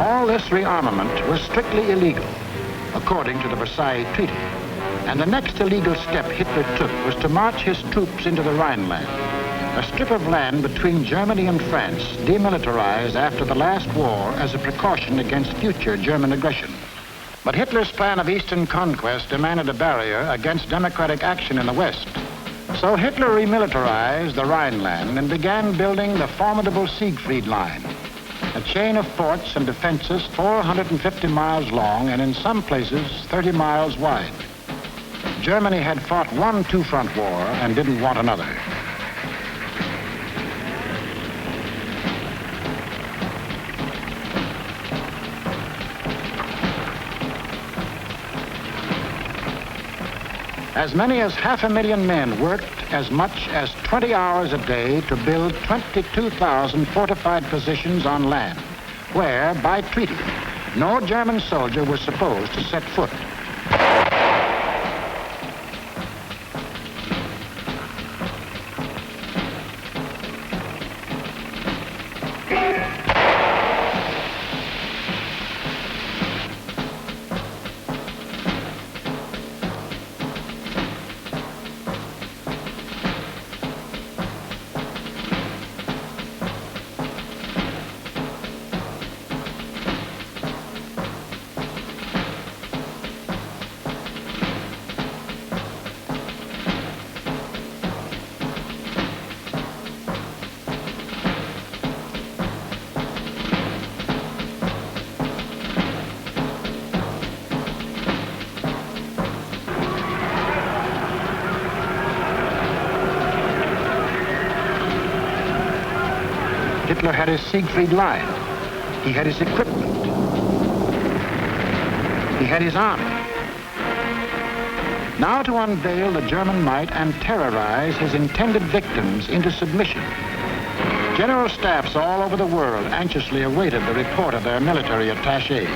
All this rearmament was strictly illegal, according to the Versailles Treaty. And the next illegal step Hitler took was to march his troops into the Rhineland, a strip of land between Germany and France, demilitarized after the last war as a precaution against future German aggression. But Hitler's plan of eastern conquest demanded a barrier against democratic action in the West. So Hitler remilitarized the Rhineland and began building the formidable Siegfried Line, a chain of forts and defenses 450 miles long and in some places 30 miles wide. Germany had fought one two-front war and didn't want another. As many as 500,000 men worked as much as 20 hours a day to build 22,000 fortified positions on land, where, by treaty, no German soldier was supposed to set foot. Hitler had his Siegfried Line. He had his equipment. He had his army. Now to unveil the German might and terrorize his intended victims into submission. General staffs all over the world anxiously awaited the report of their military attachés.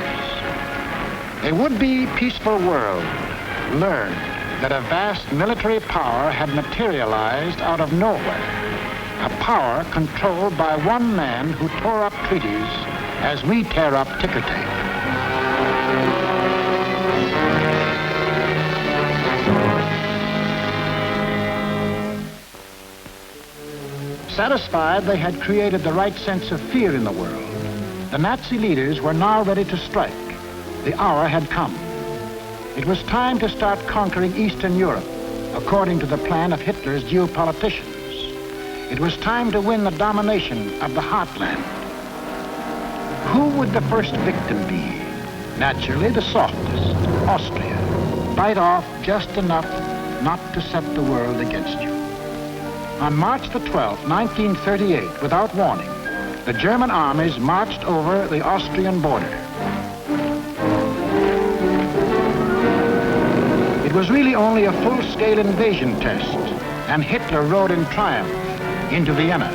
A would-be peaceful world learned that a vast military power had materialized out of nowhere. A power controlled by one man who tore up treaties as we tear up ticker tape. Satisfied they had created the right sense of fear in the world, the Nazi leaders were now ready to strike. The hour had come. It was time to start conquering Eastern Europe, according to the plan of Hitler's geopoliticians. It was time to win the domination of the heartland. Who would the first victim be? Naturally, the softest, Austria. Bite off just enough not to set the world against you. On March the 12th, 1938, without warning, the German armies marched over the Austrian border. It was really only a full-scale invasion test, and Hitler rode in triumph into Vienna.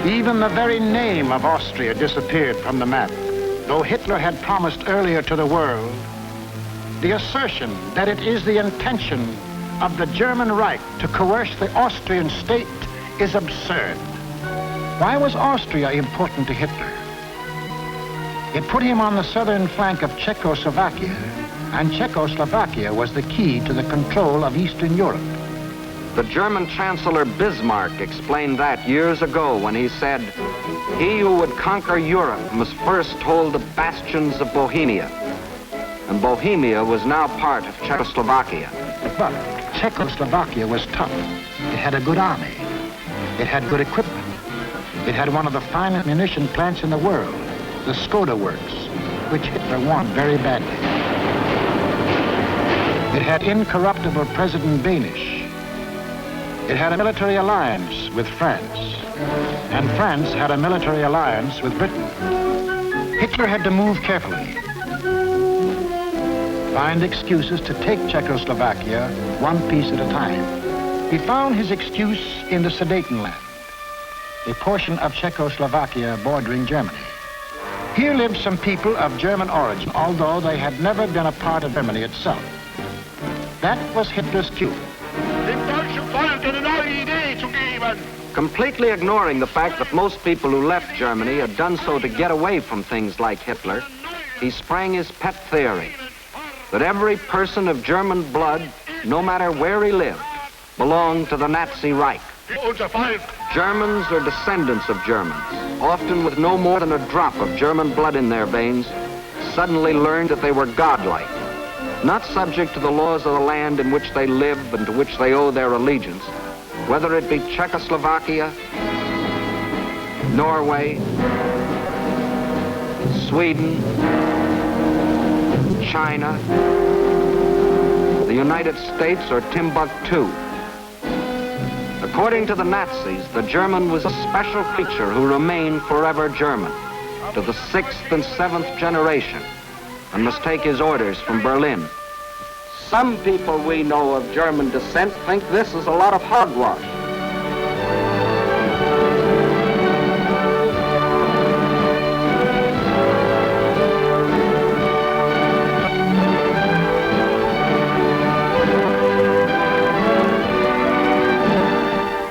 Even the very name of Austria disappeared from the map, though Hitler had promised earlier to the world. The assertion that it is the intention of the German Reich to coerce the Austrian state is absurd. Why was Austria important to Hitler? It put him on the southern flank of Czechoslovakia, and Czechoslovakia was the key to the control of Eastern Europe. The German Chancellor Bismarck explained that years ago when he said, "He who would conquer Europe must first hold the bastions of Bohemia." And Bohemia was now part of Czechoslovakia. But Czechoslovakia was tough. It had a good army. It had good equipment. It had one of the finest munition plants in the world, the Skoda Works, which Hitler wanted very badly. It had incorruptible President Benisch. It had a military alliance with France, and France had a military alliance with Britain. Hitler had to move carefully, find excuses to take Czechoslovakia one piece at a time. He found his excuse in the Sudetenland, a portion of Czechoslovakia bordering Germany. Here lived some people of German origin, although they had never been a part of Germany itself. That was Hitler's cue. Dem deutschen Volk eine neue Idee zu geben. Completely ignoring the fact that most people who left Germany had done so to get away from things like Hitler, he sprang his pet theory that every person of German blood, no matter where he lived, belonged to the Nazi Reich. Germans or descendants of Germans, often with no more than a drop of German blood in their veins, suddenly learned that they were godlike, not subject to the laws of the land in which they live and to which they owe their allegiance, whether it be Czechoslovakia, Norway, Sweden, China, the United States, or Timbuktu. According to the Nazis, the German was a special creature who remained forever German to the 6th and 7th generation and must take his orders from Berlin. Some people we know of German descent think this is a lot of hogwash.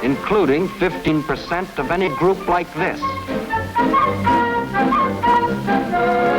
Including 15% of any group like this.